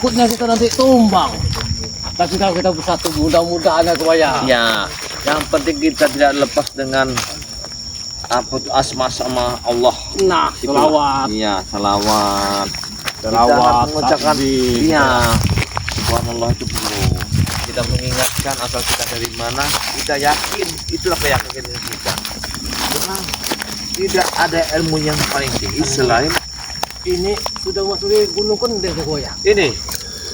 Takutnya kita nanti tumbang. Tapi kalau kita bersatu mudah-mudahan ya Koya. Ya, yang penting kita tidak lepas dengan apa itu asma sama Allah. Nah, selawat. Iya, salawat. Selawat, Mengucapkan takbir. iya. Subhanallah itu dulu. Kita mengingatkan asal kita dari mana, kita yakin itulah keyakinan kita. Karena tidak ada ilmu yang paling tinggi selain Ini sudah masuk di Gunung Kendeng ya Koya. ini.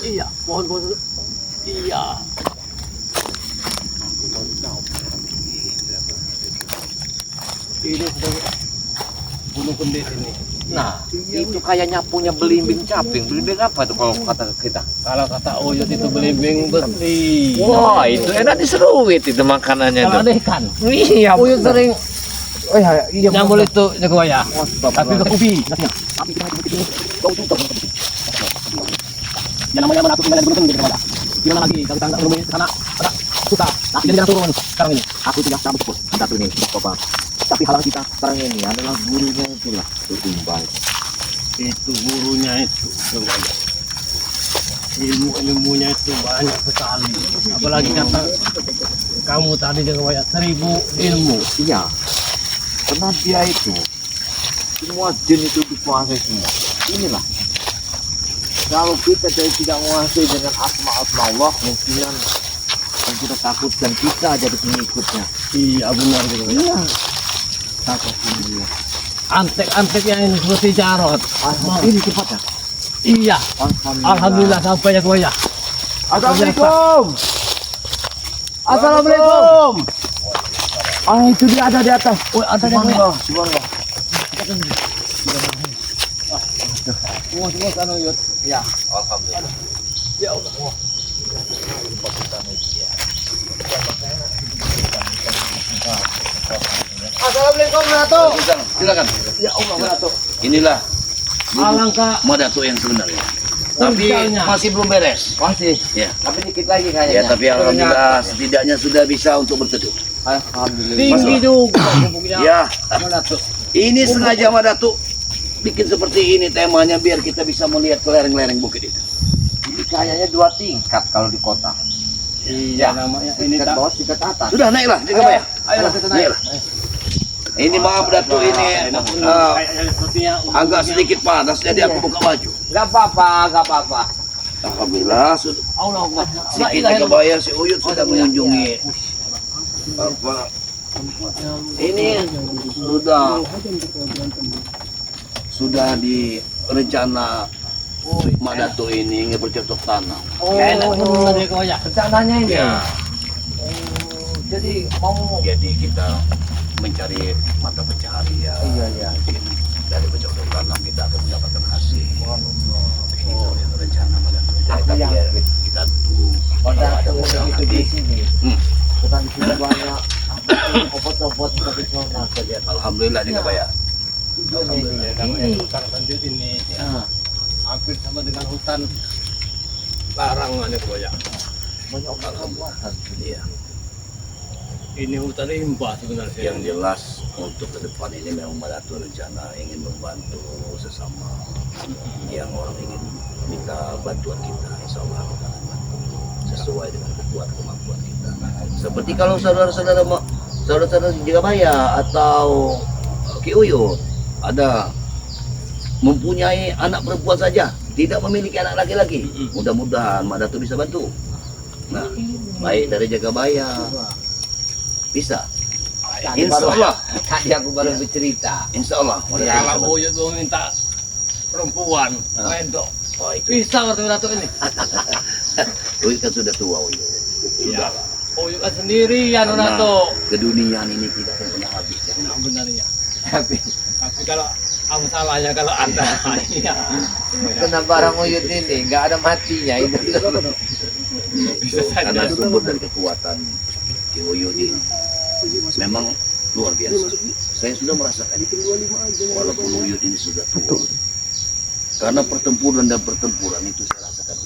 Iya, pohon-pohon. Iya. Ini sudah Gunung Kendeng ini. Nah, itu kayaknya punya belimbing caping. Belimbing apa itu kalau kata kita? Kalau kata Uyut itu belimbing besi. Wah, itu enak diseruit itu makanannya Kalau itu. ada ikan. Iya, Uyut sering Oh iya, nyambul itu ya Koya. Tapi ke ubi. Ya namanya menatu tinggal di Gunung Kendeng Koya. Gimana lagi kalau kita nggak menemui karena susah. Nah, jadi jangan turun sekarang ini. aku sudah cabut bos. Mendaku ini sudah coba. Tapi halang kita sekarang ini adalah gurunya itulah tumbal. Itu gurunya itu Koya. Ilmunya itu banyak sekali. Apalagi kata kamu tadi juga Koya 1000 ilmu. Iya, karena dia itu semua jin itu dikuasai semua. Inilah kalau kita tidak menguasai dengan asma Allah, mungkin yang kita takutkan kita jadi pengikutnya. Iya benar gitu. Iya. Takut dia. Antek-antek yang ini seperti Jarot. Ini cepatnya. Iya. Alhamdulillah sampai ya Koya. Assalamualaikum. Assalamualaikum. Ah itu dia ada di atas. Oh, ada yang Koya. Subhanallah. Semua kan Uyut. Ya, alhamdulillah. Ya Allah. Assalamualaikum Ratu. Silakan. Ya Allah Ratu. Inilah Alangkah Madatu yang sebenarnya. Tapi Kerjanya. masih belum beres. masih. Ya. Tapi dikit lagi Ya, kayaknya. tapi alhamdulillah setidaknya sudah bisa untuk berteduh. Alhamdulillah. Tinggi juga bubuknya. Ya, Ratu. ini sengaja Madatu bikin seperti ini temanya biar kita bisa melihat ke lereng-lereng bukit itu. Ini kayaknya 2 tingkat kalau di kota. Iya namanya ini Tingkat tak. bawah, tingkat atas. Sudah naiklah, jaga Pak ya. Ayo kita naik. Naiklah. Ini maaf Datu ini Kayaknya sepertinya agak sedikit panas jadi aku buka baju. Enggak apa-apa, enggak apa-apa. Alhamdulillah sudah Allah Akbar. si kita kebayar si Uyut sudah mengunjungi apa ini sudah di rencana Madatu ini ingin bercocok tanam. Enak benar ya Koya. Rencananya ini. Ya, Jadi mau jadi kita mencari mata pencaharian. Iya. Dari bercocok tanam kita akan mendapatkan hasil. Itu yang rencana Madatu. Tapi ya, kita tunggu kalau ada modal nanti. Bukan di sini banyak obat-obat tradisional saja. Alhamdulillah juga Pak ya. Alhamdulillah. Namanya hutan lanjut ini. Hampir sama dengan hutan larangan ya Koya. Banyak obat-obatan. Iya. Ini hutan limbah sebenarnya. Yang jelas untuk ke depan ini memang Madatu rencana ingin membantu sesama yang orang ingin minta bantuan kita. Insya Allah kita akan bantu sesuai dengan kemampuan kita. Seperti kalau saudara-saudara Jigabaya atau Ki Uyut ada mempunyai anak perempuan saja, tidak memiliki anak laki-laki, mudah-mudahan Madatu bisa bantu. Nah, baik dari Jagabaya bisa. Insya Allah. Tadi aku baru bercerita. Insya Allah. Kalau Uyut mau minta perempuan, wedok. Oh, itu. Bisa Ratu ini. Uyut kan sudah tua Uyut. Iya. Uyut kan sendirian Karena Ratu. keduniaan ini tidak akan pernah habis. Nah, benar ya. Tapi kalau apa salahnya kalau Anda? Iya. Kena barang Uyut ini nggak ada matinya itu. Bisa saja. Karena sumber dan kekuatan Ki Uyut ini memang luar biasa. Saya sudah merasakan itu. Walaupun Uyut ini sudah tua. Karena pertempuran itu saya rasakan.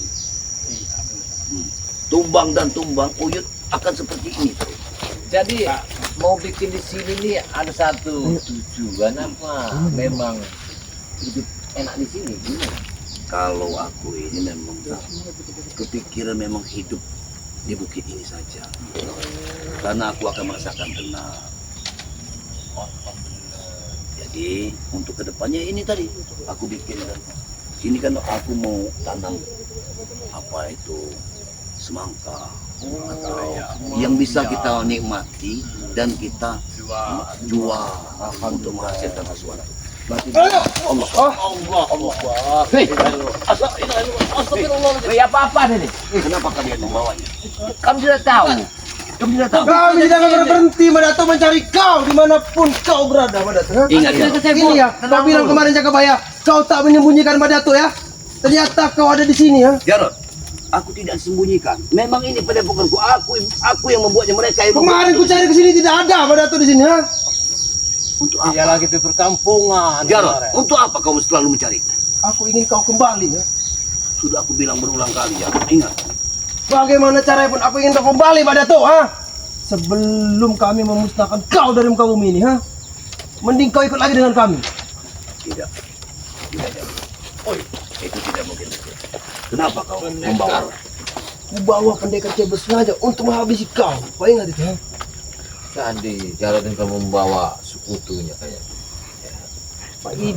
Tumbang dan tumbang Uyut akan seperti ini terus. Jadi mau bikin di sini nih ada satu tujuan apa? Memang hidup enak di sini. Gimana? kalau aku ini memang kepikiran memang hidup di bukit ini saja. Karena aku akan merasakan tenang. Jadi untuk kedepannya ini tadi aku bikin kan. Ini kan aku mau tanam apa itu semangka atau yang bisa kita nikmati dan kita jual untuk menghasilkan sesuatu. Berarti Apa-apa nih? kenapa kalian membawanya? Kamu sudah tahu. Kamu sudah tahu. Kami tidak akan berhenti Madato mencari kau dimanapun kau berada Madato. Ingat ya, Ini ya, kau bilang kemarin Jakabaya, kau tak menyembunyikan Madato ya. Ternyata kau ada di sini ya. Jarod, aku tidak sembunyikan. Memang ini padepokanku. Aku yang membuatnya, mereka yang Kemarin ku cari ke sini tidak ada Madato di sini ya. Untuk Dia apa? lagi di perkampungan. Jarod, kemarin. untuk apa kamu selalu mencari? Aku ingin kau kembali ya. Sudah aku bilang berulang kali, Jarod. Ingat. Bagaimana caranya pun aku ingin kau kembali Madato ha. Sebelum kami memusnahkan kau dari muka bumi ini ha. Mending kau ikut lagi dengan kami. Tidak. Tidak, Jarod. Itu tidak mungkin. Kenapa kau membawa? Ku bawa pendekar cebol sengaja untuk menghabisi kau. Kau ingat itu ha. Tadi Jarod yang kamu membawa sekutunya kayaknya.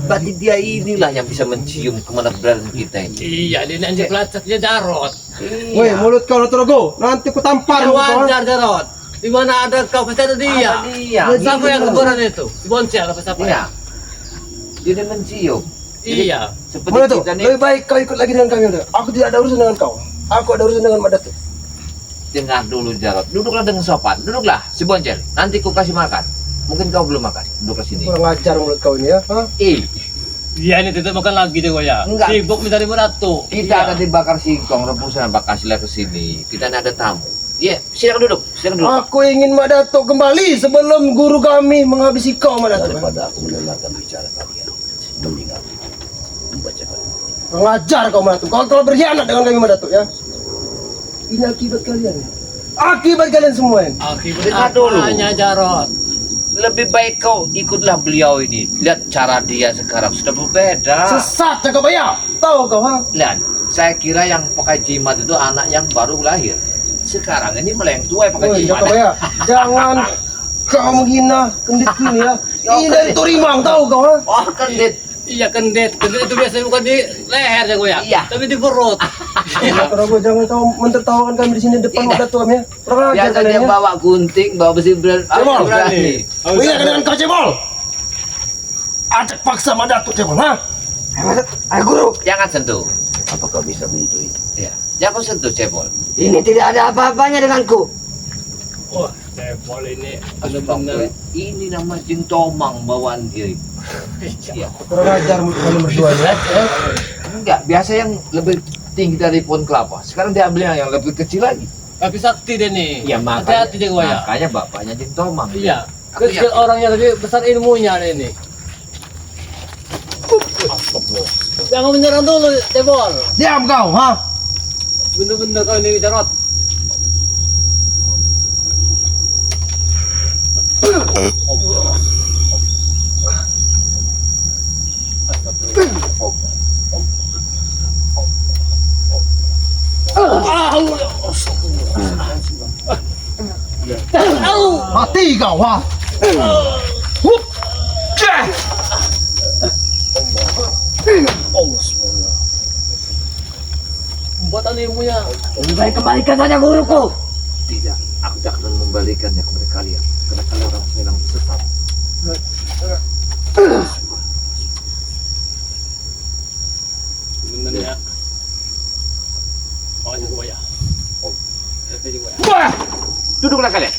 Berarti dia inilah yang bisa mencium kemana berada kita ini. Iya, dia nanti pelacaknya Jarod. Woi, mulut kau Natorogo. Nanti ku tampar kau. ha. Wajar Jarod. Di mana ada kau pasti ada dia. Ada dia. Siapa yang kuburan itu? Si Boncel apa siapa? Iya. Dia mencium. Iya. Seperti Madato, kita nih. lebih baik kau ikut lagi dengan kami udah. Aku tidak ada urusan dengan kau. Aku ada urusan dengan Madato. Dengar dulu Jarod. Duduklah dengan sopan. Duduklah si Boncel. Nanti ku kasih makan. Mungkin kau belum makan. Duduklah sini. Kurang ajar mulut kau ini ya. Ha? Dia ini tidak makan lagi deh ya. Enggak. Sibuk minta di Madato. Kita ada dibakar singkong rebusan bakaslah ke sini. Kita ini ada tamu. Iya, silakan duduk. Silakan duduk. Aku ingin Madato kembali sebelum guru kami menghabisi kau Madato. Daripada aku mendengarkan bicara kalian, mending aku membacakan. Kurang ajar kau Madato. Kau telah berkhianat dengan kami Madato ya. Ini akibat kalian. Akibat kalian semua ini. Akibat Dengar dulu. apanya Jarod? Lebih baik kau ikutlah beliau ini. Lihat cara dia sekarang sudah berbeda. Sesat Jakabaya. Tahu kau ha? Lihat, saya kira yang pakai jimat itu anak yang baru lahir. Sekarang ini malah yang tua yang pakai Woi jimat. Jakabaya, jangan kau menghina kenditku ini ya. Ini dari Torimang tahu kau ha? Oh, kendit. Iya kendet itu biasanya bukan di leher ya gue ya. Iya. Tapi di perut. Natorogo, jangan kau mentertawakan kami di sini depan Tidak. Madato kami ya. Kurang ajar Biasa kalian dia ya. bawa gunting, bawa besi Cebol. berani. Iya dengan kau cebol. Ajak paksa Madato cebol ha? Ayo guru. Jangan sentuh. Apa kau bisa menyentuh itu? Ya, jangan sentuh cebol. Ini tidak ada apa-apanya denganku. Wah, Cepol ini Benar-benar benar-benar. ini nama Jin Tomang bawaan diri. Iya. Kurang ajar kalian berdua ya. Enggak, biasa yang lebih tinggi dari pohon kelapa. Sekarang dia ambil yang lebih kecil lagi. Tapi sakti deh nih. Iya, makanya. Hati-hati deh gue ya. Makanya bapaknya Jin Tomang. Iya. Aku Kecil yakin. orangnya tapi besar ilmunya nih ini. Jangan menyerang dulu, Cepol. Diam kau ha? Bener-bener kau ini Jarod. Mati kau ha? Hup. Ceh. Buatan ilmunya. Lebih baik kembalikan saja guruku. Tidak, aku tidak akan membalikannya kepada kalian. Karena kalian orang yang sesat. Sebenarnya. Oh, ini gue ya. Ini gue ya. Wah! Duduklah kalian.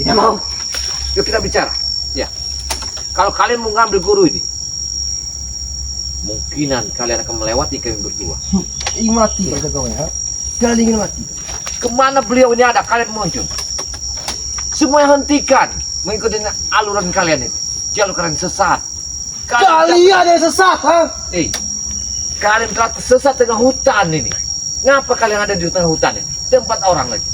Tidak mau. Yuk kita bicara. Ya. Kalau kalian mau ngambil guru ini, mungkinan kalian akan melewati kami berdua. Ingin mati kau kau ya. Kalian ingin mati. Kemana beliau ini ada, kalian muncul. Semua hentikan mengikuti aluran kalian ini. Jalur kalian sesat. Kalian yang sesat ha? Kalian telah tersesat dengan hutan ini. Ngapa kalian ada di tengah hutan ini? Tempat orang lagi.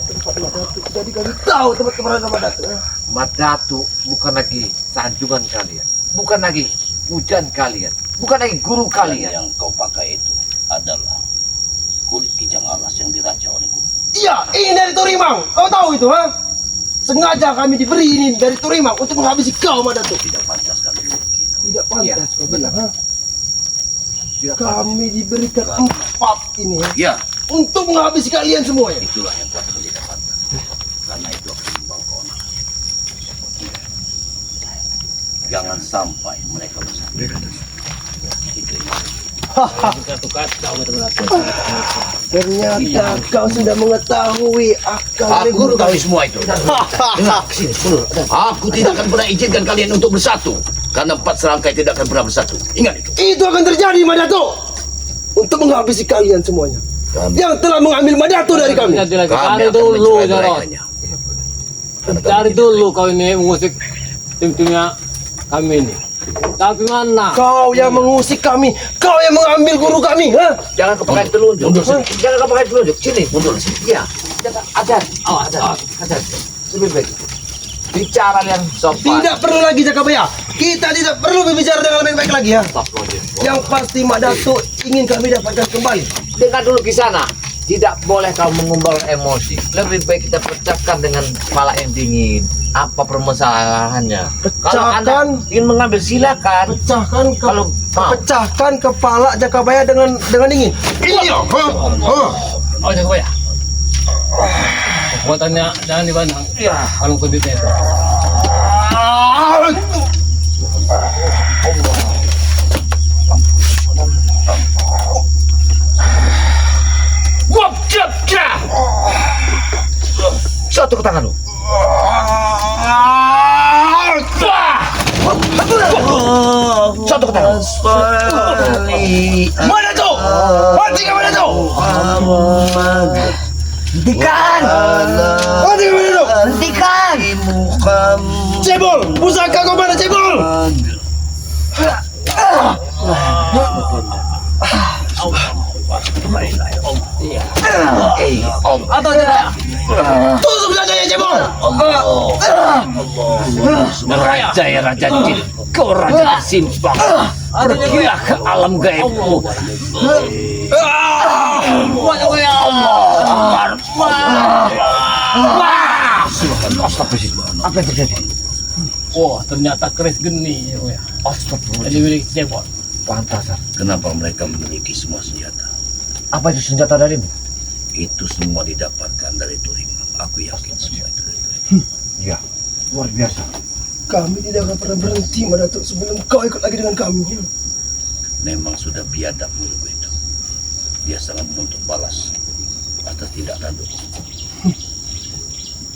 Tempat Madato. Jadi kami tahu tempat keberadaan Madato ya. Madatu bukan lagi sanjungan kalian. Bukan lagi hujan kalian. Bukan lagi guru Kalian kalian. yang kau pakai itu adalah kulit kijang alas yang diraja oleh guru. Iya, ini dari Turimang. Kau tahu itu, ha? Sengaja kami diberi ini dari Turimang untuk menghabisi kau, Madatuk. Tidak pantas kali begitu. Tidak pantas, kau bilang, ha? Tidak pantas. Kami diberikan 4 ini, ya, Ya, untuk menghabisi kalian semuanya. itulah yang buatku tidak pantas. Karena itu akan membawa keonaran. Jangan sampai mereka bersatu. Itu ya. Ternyata kau sudah mengetahui akal dari Aku guru mengetahui kami. semua itu. Dengar, sini, mundur. Aku tidak akan pernah izinkan kalian untuk bersatu. Karena 4 serangkai tidak akan pernah bersatu. Ingat itu. Itu akan terjadi, Madatuk. Untuk menghabisi kalian semuanya. Yang telah mengambil Madatuk dari kami. Kami Dari akan dulu, mencerai Jarot. merekanya. Karena kami Dari tidak- dulu kau ini mengusik tim-timnya kami ini. Tapi mana? Kau yang mengusik kami. Kau yang mengambil guru kami, ha? Jangan kau pakai telunjuk. Mundur sini. Jangan kau pakai telunjuk. Sini. Mundur sini. Iya. Jangan. Ajar. Oh, ajar. Lebih baik. Bicara yang sopan. Tidak perlu lagi Jakabaya. Kita tidak perlu berbicara dengan baik-baik lagi, ya. Yang pasti Madatuk ingin kami dapatkan kembali. Dengar dulu di sana. Tidak boleh kau mengumbar emosi. Lebih baik kita pecahkan dengan kepala yang dingin. Apa permasalahannya? Kalau Anda Pecahkan. ingin mengambil silakan. Kalau Mau. pecahkan kepala Jakabaya dengan dingin. Iya, ha? Oh, jaga ya. Buatannya jangan dipandang. Iya. Kalau kuditnya itu. Satu ke tangan lu. Satu ke tangan. Madatuk! Hentikan Madatuk! Hentikan! Hentikan Madatuk! Hentikan! Cebol! Pusaka kau mana Cebol? Atau tidak? Tusuk saja ya Cebol! Raja ya Raja Jin. Kau Raja Simpang. Pergilah ke alam gaibmu. Ya Allah. Apa yang terjadi? Wah, ternyata keris geni. Ya. Astagfirullah. Jadi milik cebol. Pantas. Kenapa mereka memiliki semua senjata? Apa itu senjata darimu? Itu semua didapatkan dari Turimang. Aku yakin semua itu dari Turimang. Iya. Luar biasa. Kami tidak akan pernah berhenti Madatuk sebelum kau ikut lagi dengan kami. Memang sudah biadab guru itu. Dia sangat menuntut balas atas tidak tanduk.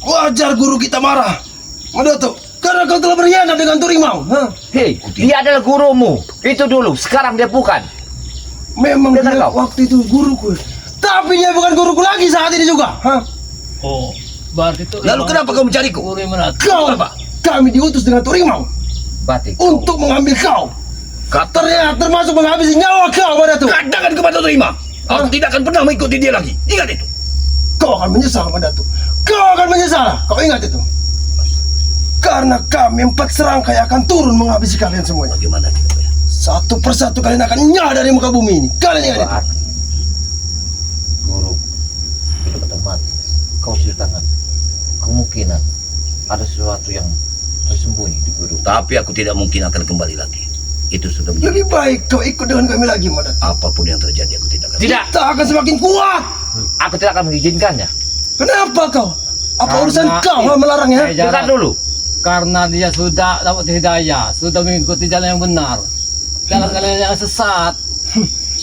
Wajar guru kita marah. Madatuk, karena kau telah berkhianat dengan Turimau. Ha? Hei, dia adalah gurumu. Itu dulu. Sekarang dia bukan. Memang Dengar dia kau. waktu itu guruku. Tapi dia bukan guruku lagi saat ini juga. Ha? Oh, berarti itu. Lalu kenapa kau mencariku? Guru menat. Kau apa? Kami diutus dengan Turimau Batik. untuk mengambil kau. Ternyata termasuk menghabisi nyawa kau Madatuk. Katakan kepada Turimang, aku tidak akan pernah mengikuti dia lagi. Ingat itu. Kau akan menyesal Madatuk. Kau akan menyesal. Kau ingat itu. Karena kami 4 serangkai akan turun menghabisi kalian semuanya. Bagaimana kita ya? Satu persatu kalian akan nyah dari muka bumi ini. Kalian ingat itu. Berarti guru hidup atau mati. Kau ceritakan. Kemungkinan ada sesuatu yang tersembunyi di guru. Tapi aku tidak mungkin akan kembali lagi. Itu sudah menjadi. Lebih baik kau ikut dengan kami lagi Madatuk. Apapun yang terjadi aku tidak akan. Tidak. Kita akan semakin kuat. Aku tidak akan mengizinkannya. Kenapa kau? Apa Karena urusan kau melarangnya? Jarak. Dengar dulu. Karena dia sudah dapat hidayah, sudah mengikuti jalan yang benar. Jalan-jalan yang sesat.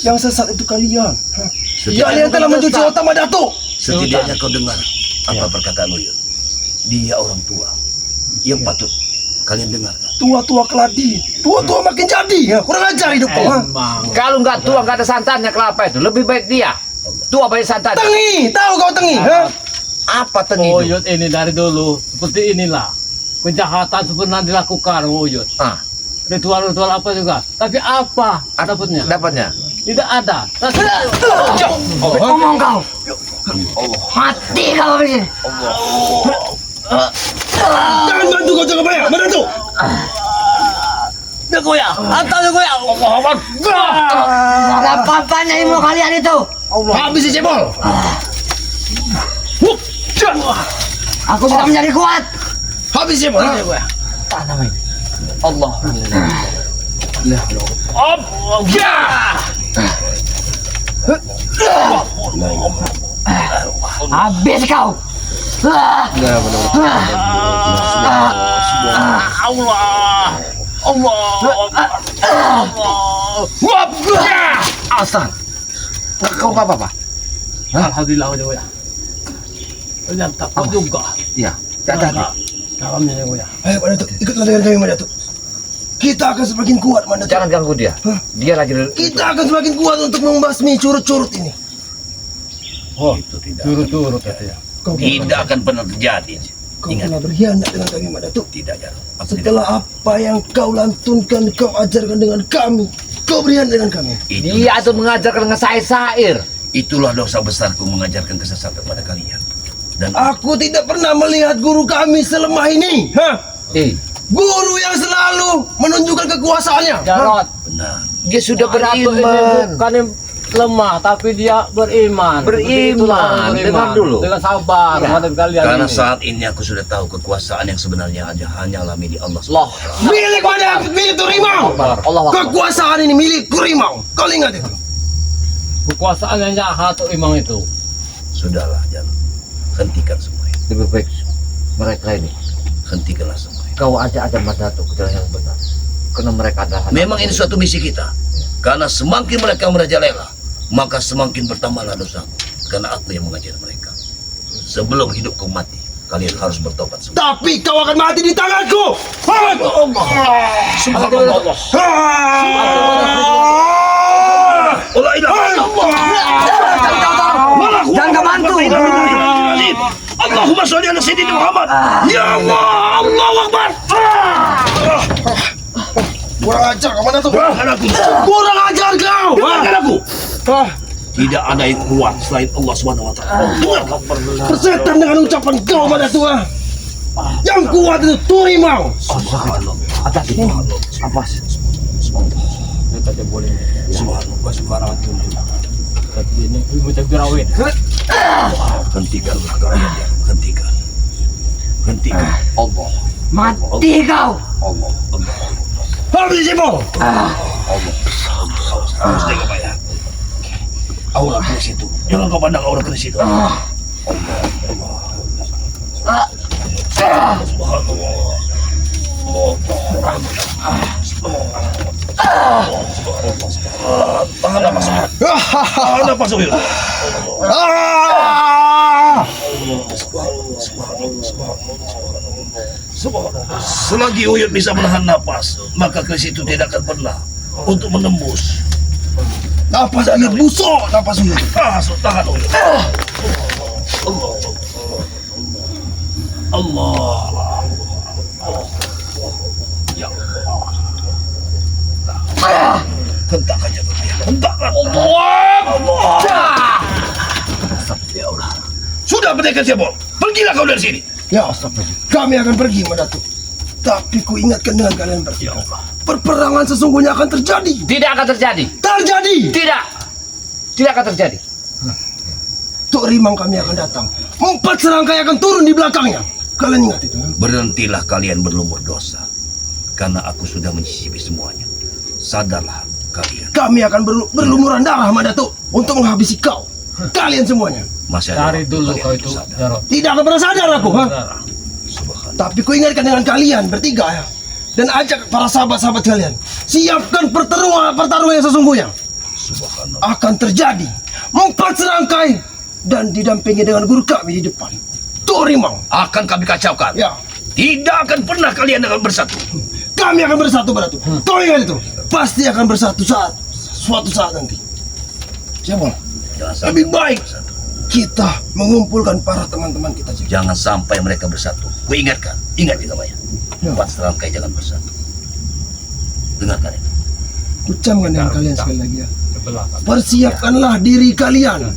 Yang sesat itu kalian. Hah? Setidaknya, Kalian telah mencuci otak Madatuk. setidaknya kau dengar apa perkataan Uyun. Dia orang tua yang patut kalian dengarkan. Tua-tua keladi. Tua-tua makin jadi. Ya. Kurang ajar hidup kau. Ha? Emang. Kalau nggak tua nggak ada santannya kelapa itu. Lebih baik dia. Tua banyak santan. Tengi. Tahu kau tengi? Ha? Apa tengi itu? Uyut ini dari dulu seperti inilah. Kejahatan pernah dilakukan Uyut. Ah, Ritual-ritual apa juga. Tapi apa dapatnya? dapatnya. Tidak ada. Ngomong kau! Mati kau begini! Jangan bantu kau Jakabaya. Madatuk. Jagoya, atau Jagoya. Allah Akbar. Ada apa-apanya ilmu kalian itu? Habis si cebol. Aku sudah menjadi kuat. Habis si cebol. Allah. Habis kau. Hasan. Kau apa? Alhamdulillah Jagoya. Ternyata kau juga. Iya. Hati-hati. Dalamnya Jagoya. Ayo Mandatuk, ikutlah dengan kami Mandatuk. Kita akan semakin kuat Mandatuk. Jangan ganggu dia. Dia lagi Kita akan semakin kuat untuk membasmi curut-curut ini. Oh, Itu tidak. turut-turut katanya. Kau Tidak akan pernah terjadi. Kau Ingat. telah berkhianat dengan kami Mandatuk. Tidak, Jarot. Aku tidak. Setelah apa yang kau lantunkan, kau ajarkan dengan kami. Kau berkhianat dengan kami. Dia itu mengajarkan dengan syair. Itulah dosa besarku mengajarkan kesesatan pada kalian. Dan Aku tidak pernah melihat guru kami selemah ini. Guru yang selalu menunjukkan kekuasaannya. Jarot, benar. Dia sudah Jarot ini beriman. bukan lemah, tapi dia beriman. Beriman. Seperti itulah orang beriman. Dengar dulu. Dengan sabar menghadapi kalian Karena ini. saat ini aku sudah tahu kekuasaan yang sebenarnya ada hanyalah milik Allah. Allah. Milik mana? Milik Turimau. Allah Akbar. Kekuasaan ini milik Turimau. Kau ingat itu? Kekuasaan yang jahat imam itu. Sudahlah, Jarot. Hentikan semua ini. Lebih baik mereka ini. Hentikanlah semua ini. Kau ajak Mandatuk ke jalan yang benar. Karena mereka adalah Memang ini suatu misi kita. Karena semakin mereka merajalela, maka semakin bertambahlah dosaku. Karena aku yang mengajar mereka. Sebelum hidupku mati, kalian harus bertobat semua. Tapi kau akan mati di tanganku. Subhanallah. Allah ilaha illallah. Jangan kau bantu. Allahumma sholli ala sayyidina Muhammad. Ya Allah, Allahu Akbar. Kurang ajar kau Mandatuk. Dengarkan aku. Kurang ajar kau. Dengarkan aku. Tidak ada yang kuat selain Allah Subhanahu wa taala. Dengarkan. Persetan dengan ucapan kau Mandatuk. Yang kuat itu Turimau. Subhanallah. Hati-hati. Awas. Kita tidak boleh. Subhanallah. Subhanallah. Tapi ini ilmu takbirawin. Hentikan kalian. Hentikan. Hentikan. Allah. Mati kau. Allah. Habis si cebol. Harus jaga bayar. Aura ke situ. Jangan kau pandang aura ke situ. Subhanallah. Tahan nafas. Tahan nafas. Selagi Uyut bisa menahan napas, maka keris itu tidak akan pernah untuk menembus. Napas Uyut busuk. Napas Uyut. Tahan Uyut. Allah. Ya Allah. Hentakan jaga bayar. Hentakan. Allah. Ya Allah. Sudah pendekar cebol. Pergilah kau dari sini. Ya astagfirullah. Kami akan pergi Mandatuk. Tapi ku ingatkan dengan kalian bertiga. Perperangan sesungguhnya akan terjadi. Tidak akan terjadi. Terjadi. Tidak akan terjadi. Tuk Rimang kami akan datang. 4 serangkai akan turun di belakangnya. Kalian ingat itu? Berhentilah kalian berlumur dosa. Karena aku sudah mencicipi semuanya. Sadarlah kalian. Kami akan berlumuran darah Mandatuk untuk menghabisi kau. Kalian semuanya. Masih ada Cari waktu dulu kalian kau untuk itu, sadar. Jarot. Tidak akan pernah sadar aku. Ha? Subhanallah. Tapi ku ingatkan dengan kalian bertiga ya. Dan ajak para sahabat-sahabat kalian. Siapkan pertarungan yang sesungguhnya. Subhanallah. Akan terjadi 4 serangkai. Dan didampingi dengan guru kami di depan. Tuk Rimang. Akan kami kacaukan. Ya. Tidak akan pernah kalian akan bersatu. Kami akan bersatu Mandatuk. Kau ingat itu? Pasti akan bersatu suatu saat nanti. Siapa? Jangan sampai Lebih baik bersatu. kita mengumpulkan para teman-teman kita juga. Jangan sampai mereka bersatu. Ku ingatkan. Ingat juga Maya. Ya. 4 serangkai jangan bersatu. Dengarkan itu. Kucamkan dengan kalian sekali lagi ya. Sebelah. Persiapkanlah diri kalian.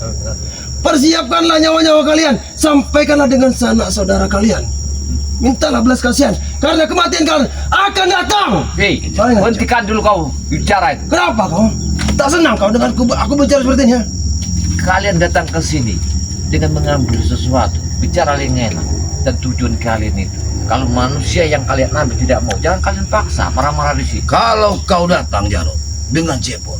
Persiapkanlah nyawa-nyawa kalian. Sampaikanlah dengan sanak saudara kalian. mintalah belas kasihan. Karena kematian kalian akan datang. Hei, Saling aja. hentikan dulu kau bicara itu. Kenapa kau? Tak senang kau dengan aku bicara seperti ini, ha? Kalian datang ke sini dengan mengambil sesuatu, bicara yang enak, dan tujuan kalian itu. Kalau manusia yang kalian ambil tidak mau, jangan kalian paksa marah-marah di sini. Kalau kau datang Jarot dengan cepon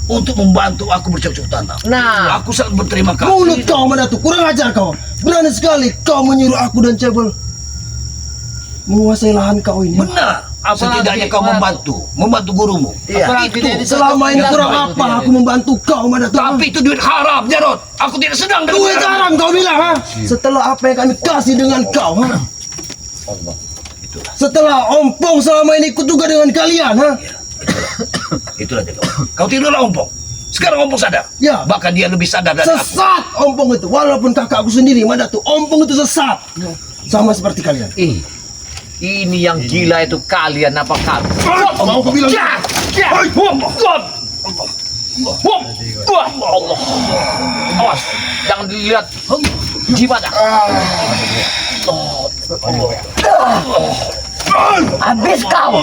untuk membantu aku bercocok tanam, Nah, aku sangat berterima Mulut kasih. kau Madatu, kurang ajar kau. Berani sekali kau menyuruh aku dan Cebol menguasai lahan kau ini. Benar. Setidaknya kau membantu gurumu. Iya. Selama ini kurang apa aku membantu kau Madatu? Tapi itu duit haram, Jarot. Aku tidak sedang dengan Duit haram kau bilang, ha? Setelah apa yang kami kasih dengan kau, ha? Allah. Itulah. Setelah ompong selama ini ikut juga dengan kalian, ha? Ya, itulah dia kau tidurlah ompong. Sekarang ompong sadar. Ya. Bahkan dia lebih sadar dari aku. Sesat ompong itu. Walaupun kakakku sendiri, Madatu, ompong itu sesat. Sama seperti kalian. Ini yang gila itu kalian apa kami? Mau aku bilang? Allah. Awas, jangan dilihat jimatnya. Habis kau.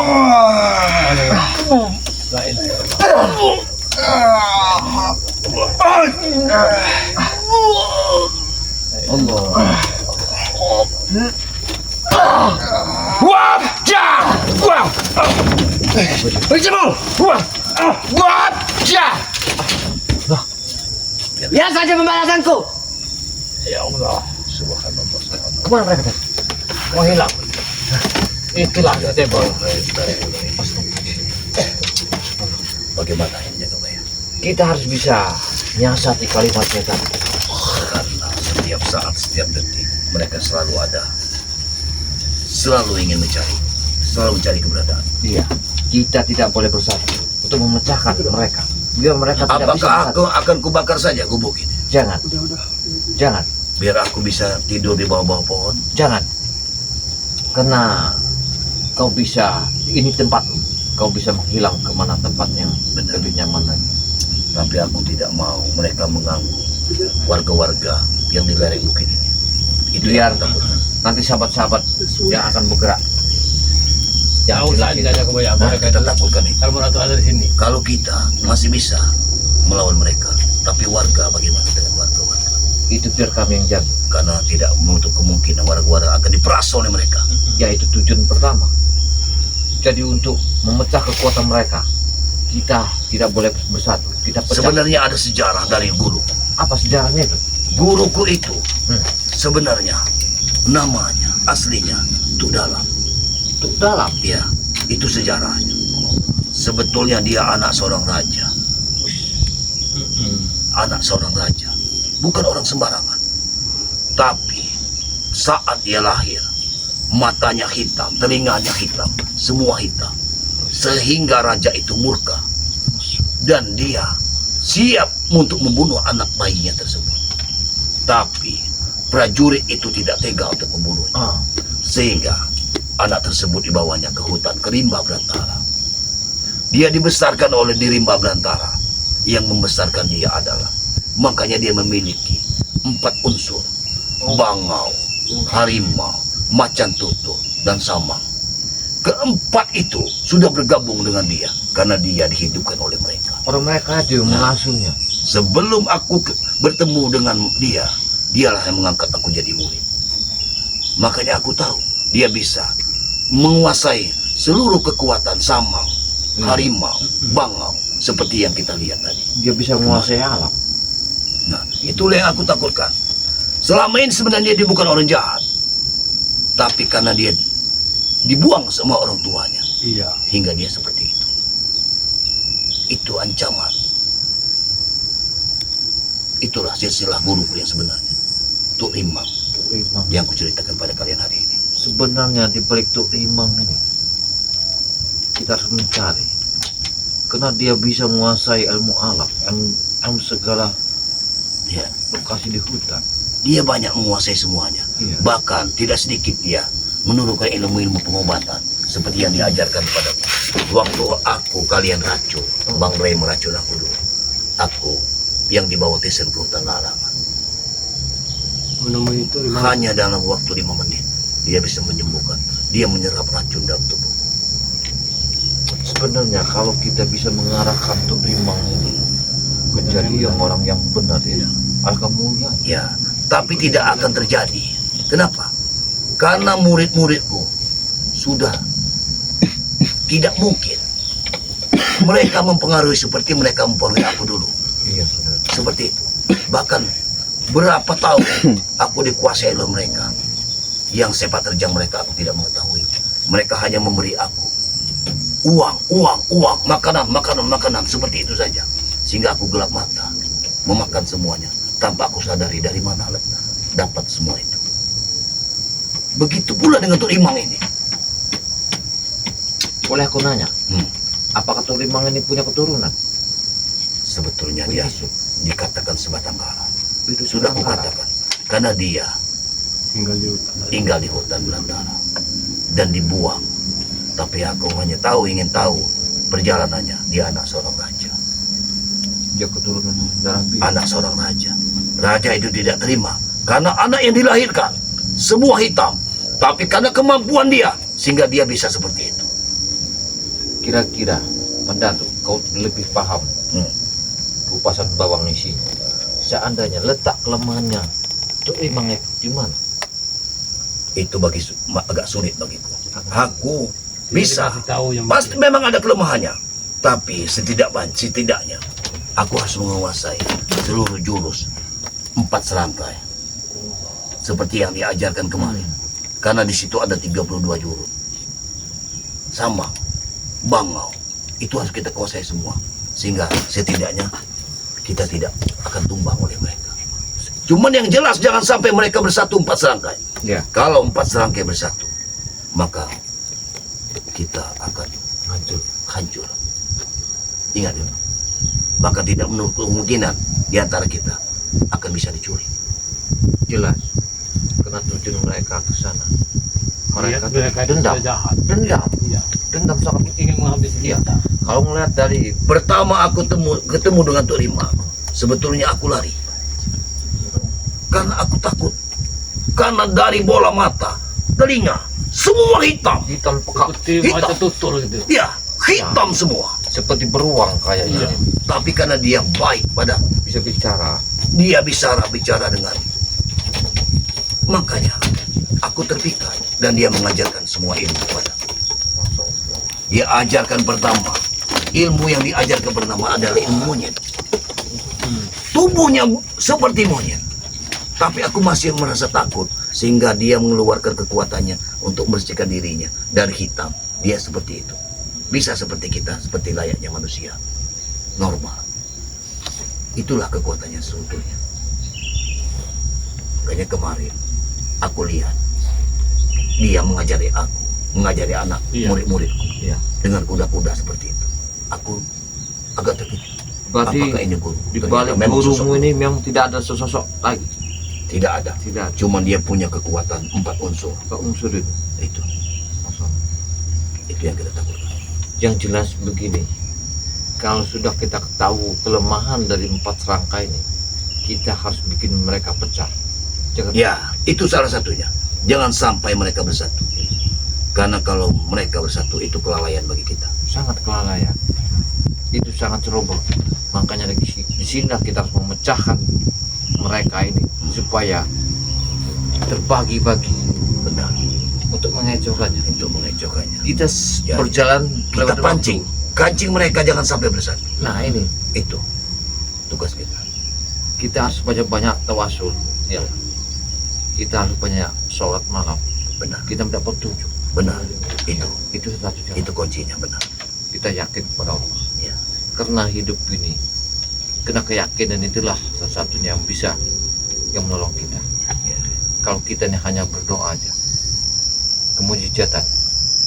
Ya saja pembalasanku. Ya Allah. Subhanallah. Kemana mereka tadi? Mau hilang. Itulah Cebol. Bagaimana ini Jaga Bayar? Kita harus bisa nyiasati kalimatnya tadi. Karena setiap saat, setiap detik mereka selalu ada, selalu ingin mencari, selalu mencari keberadaan. Iya. Kita tidak boleh bersatu untuk memecahkan mereka. Biar mereka tidak bisa Apakah bersatu. aku akan kubakar saja gubuk ini? Jangan. Jangan. Biar aku bisa tidur di bawah-bawah pohon. Jangan. Karena kau bisa, ini tempatmu. Kau bisa menghilang kemana tempat yang lebih nyaman lagi. Tapi aku tidak mau mereka mengganggu warga-warga yang di lereng bukit ini. Itu Biar yang aku takutkan. nanti sahabat-sahabat yang akan bergerak. Yang Tahu lagi. saja kebanyakan Nah, mereka kita itu. takutkan itu. Kalau Ratu ada di sini. Kalau kita masih bisa melawan mereka, tapi warga bagaimana dengan warga-warga? Itu biar kami yang jaga. Karena tidak menutup kemungkinan warga-warga akan diperas oleh mereka. Ya itu tujuan pertama. Jadi untuk memecah kekuatan mereka, kita tidak boleh bersatu. Kita pecah. Sebenarnya ada sejarah dari guru. Apa sejarahnya itu? Guruku itu Hmm. sebenarnya namanya aslinya Tuk Dalam. Tuk Dalam. Ya, itu sejarahnya. Sebetulnya dia anak seorang raja. Anak seorang raja. Bukan orang sembarangan. Tapi saat dia lahir, matanya hitam, telinganya hitam, semua hitam. Sehingga raja itu murka. Dan dia siap untuk membunuh anak bayinya tersebut. Tapi prajurit itu tidak tega untuk membunuhnya. Ah. Sehingga anak tersebut dibawanya ke hutan, ke rimba belantara. Dia dibesarkan oleh di rimba belantara. Yang membesarkan dia adalah, makanya dia memiliki 4 unsur. Bangau, harimau, macan tutul, dan samang. Keempat itu sudah bergabung dengan dia karena dia dihidupkan oleh mereka. Orang mereka itu yang mengasuhnya. Sebelum aku bertemu dengan dia, dialah yang mengangkat aku jadi murid. Makanya aku tahu dia bisa menguasai seluruh kekuatan samang, harimau, bangau, seperti yang kita lihat tadi. Dia bisa menguasai alam. Nah, itulah yang aku takutkan. Selama ini sebenarnya dia bukan orang jahat, tapi karena dia dibuang sama orang tuanya, Iya. hingga dia seperti itu. Itu ancaman. Itulah silsilah guruku yang sebenarnya, Tuk Rimang, yang kuceritakan pada kalian hari ini. Sebenarnya di balik Tuk Rimang ini kita harus mencari, karena dia bisa menguasai ilmu alam, ilmu segala Ya, lokasi di hutan. dia banyak menguasai semuanya. Iya. Bahkan tidak sedikit dia menurunkan ilmu-ilmu pengobatan seperti yang diajarkan padaku. Waktu aku kalian racun, Bang Ray meracun aku dulu. Aku yang dibawa Tesen ke hutan larangan. Menemui itu di mana? Hanya dalam waktu 5 menit dia bisa menyembuhkan, dia menyerap racun dalam tubuh. Sebenarnya kalau kita bisa mengarahkan Tuk Rimang ini menjadi yang orang yang benar ya, alangkah mulia. Ya, tapi tidak akan terjadi. Kenapa? Karena murid-muridku sudah tidak mungkin mereka mempengaruhi seperti mereka mempengaruhi aku dulu. Iya, benar. Seperti itu. Bahkan berapa tahun aku dikuasai oleh mereka. Yang sepak terjang mereka aku tidak mengetahui. Mereka hanya memberi aku uang, makanan, seperti itu saja. Sehingga aku gelap mata, memakan semuanya tanpa aku sadari dari mana dapat semua itu. Begitu pula dengan Tuk Rimang ini. Boleh aku nanya, Hmm. apakah Tuk Rimang ini punya keturunan? Sebetulnya dia dikatakan sebatang kara. Itu Sudah sebatang aku kara. katakan. Karena dia tinggal di hutan belantara dan dibuang. Tapi aku hanya ingin tahu perjalanannya. Dia anak seorang raja. Dia keturunan darah biru. Anak seorang raja. Raja itu tidak terima karena anak yang dilahirkan semua hitam. Tapi karena kemampuan dia sehingga dia bisa seperti itu. Kira-kira Mandatu, kau lebih paham kupasan bawang isi. Seandainya letak kelemahannya Tuk Rimang itu di mana? Itu agak sulit bagiku. Aku bisa. Dikasih tahu yang Pasti memang ada kelemahannya. Tapi setidaknya aku harus menguasai seluruh jurus 4 serangkai. Seperti yang diajarkan kemarin. Karena di situ ada 32 jurus. Sama, bangau. Itu harus kita kuasai semua. Sehingga setidaknya kita tidak akan tumbang oleh mereka. Cuman yang jelas jangan sampai mereka bersatu 4 serangkai. Ya. Kalau 4 serangkai bersatu, maka kita akan hancur. Ingat itu. Maka tidak menurut kemungkinan di antara kita akan bisa dicuri. Jelas. Karena tujuan mereka ke sana. Mereka mereka itu dendam. sudah jahat. Dendam. Iya. Dendam sangat. Ingin menghabisi Iya. kita. Kalau melihat dari Pertama aku ketemu dengan Tuk Rimang, sebetulnya aku lari. Karena aku takut. Karena dari bola mata, telinga, semua hitam. hitam pekat, Seperti Hitam. mata tutul gitu. Ya, hitam semua. seperti beruang kayaknya. Iya. Tapi karena dia baik pada, Bisa bicara. dia bisa bicara dengan. Makanya aku terpikat dan dia mengajarkan semua ilmu kepada. Dia ajarkan pertama, ilmu yang diajarkan pertama adalah ilmu monyet. Tubuhnya seperti monyet. Tapi aku masih merasa takut sehingga dia mengeluarkan kekuatannya untuk membersihkan dirinya dari hitam. Dia seperti itu. Bisa seperti kita, seperti layaknya manusia. Normal. Itulah kekuatannya sebetulnya. Makanya kemarin aku lihat dia mengajari aku, mengajari anak, Iya. murid-muridku Iya. dengan kuda-kuda seperti itu. Aku agak terkejut. Berarti Apakah ini guru? di Ternyata balik memang gurumu sosok ini memang tidak ada sosok lagi. tidak ada. Tidak. Cuman dia punya kekuatan 4 unsur. Pak unsur itu. Itu yang kita takutkan. Yang jelas begini, kalau sudah kita tahu kelemahan dari 4 serangkai ini, kita harus bikin mereka pecah. Jangan Ya, itu salah satunya. Jangan sampai mereka bersatu. Karena kalau mereka bersatu itu kelalaian bagi kita. sangat kelalaian. Itu sangat ceroboh. Makanya di sini kita harus memecahkan mereka ini supaya terbagi-bagi Benar. untuk mengecohkannya. Untuk mengecohkannya. Kita Ya, berjalan Kita lewat pancing. Kancing mereka jangan sampai bersatu. waktu. Nah ini Itu tugas kita. kita harus banyak-banyak tawasul. Ya. Kita harus banyak sholat malam. Benar. Kita mendapat petunjuk. Benar. Itu satu cara. Itu kuncinya, benar. Kita yakin kepada Allah. Ya. Karena hidup ini, kena keyakinan itulah satu-satunya yang bisa yang menolong kita. Ya. Kalau kita ini hanya berdoa aja, kemujizatan,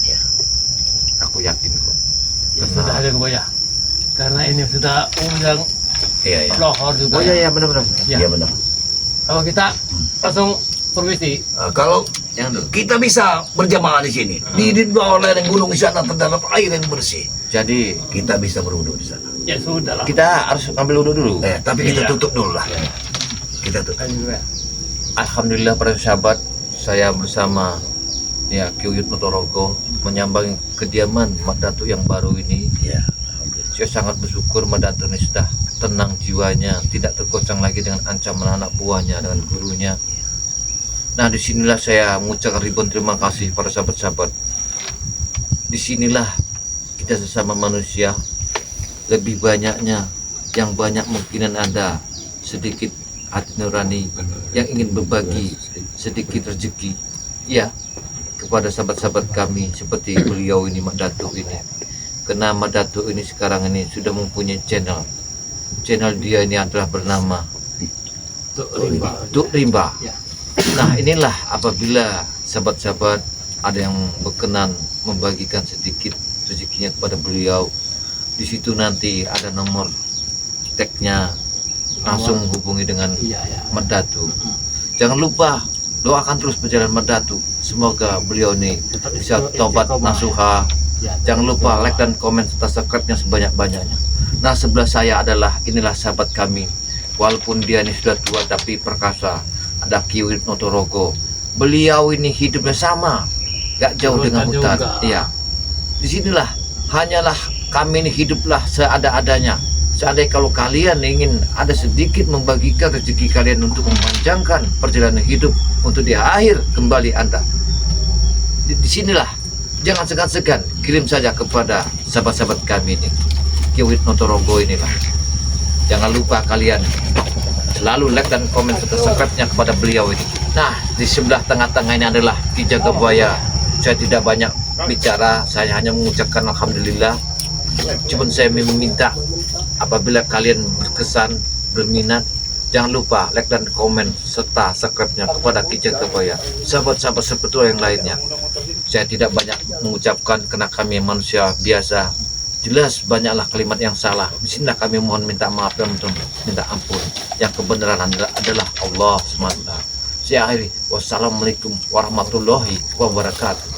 Ya. aku yakin kok. Ya, sudah ada ya. Karena ini sudah undang Iya, iya. lohor juga. Oh iya benar-benar. Ya. Iya, benar. Kalau kita langsung permisi. Kalau Yang dulu. kita bisa berjamaah di sini, di bawah lereng gunung di sana terdapat air yang bersih. Jadi Kita bisa berwudu di sana. Ya sudah lah. kita harus ambil wudhu dulu. Tapi kita Iya. tutup dulu lah. Kita tutup. Ayo, ya. Alhamdulillah para sahabat, saya bersama ya Ki Uyut Notorogo menyambangi kediaman Mak Datuk yang baru ini. Ya. Saya sangat bersyukur Mak Datuk ini sudah tenang jiwanya, tidak tergoncang lagi dengan ancaman anak buahnya, dengan gurunya. Nah, disinilah saya mengucapkan ribuan terima kasih para sahabat-sahabat. Disinilah kita sesama manusia, lebih banyaknya yang banyak mungkinan ada sedikit hati nurani yang ingin berbagi sedikit rezeki, ya, kepada sahabat-sahabat kami seperti beliau ini, Mak Datuk ini. Karena Mak Datuk ini sekarang ini sudah mempunyai channel dia ini adalah bernama Tuk Rimba. Nah, inilah apabila sahabat-sahabat ada yang berkenan membagikan sedikit rezekinya kepada beliau, di situ nanti ada nomor tagnya, langsung hubungi dengan Mak Datuk. Jangan lupa doakan terus perjalanan Mak Datuk, semoga beliau ini bisa tobat nasuha. Jangan lupa like dan komen serta subscribe-nya sebanyak-banyaknya. Nah, sebelah saya inilah sahabat kami, walaupun dia ini sudah tua tapi perkasa, ada Ki Uyut Notorogo. Beliau ini hidupnya sama, gak jauh dengan hutan. Iya, disinilah hanyalah kami ini hiduplah seada-adanya. Seandainya kalau kalian ingin ada sedikit membagikan rezeki kalian untuk memanjangkan perjalanan hidup untuk di akhir kembali Anda, disinilah jangan segan-segan kirim saja kepada sahabat-sahabat kami ini, Ki Uyut Notorogo inilah. Jangan lupa kalian selalu like dan komen serta subscribe-nya kepada beliau ini. Nah, di sebelah tengah-tengah ini adalah Ki Jagabaya. Saya tidak banyak bicara, saya hanya mengucapkan alhamdulillah. Cuma saya meminta apabila kalian berkesan, berminat, jangan lupa like dan komen serta subscribe-nya kepada Ki Jagabaya. Sahabat-sahabat seperti yang lainnya, saya tidak banyak mengucapkan karena kami manusia biasa. Jelas banyaklah kalimat yang salah. Di sinilah kami mohon minta maaf dan minta ampun. Yang kebenaran adalah Allah SWT. Saya akhiri. Wassalamualaikum warahmatullahi wabarakatuh.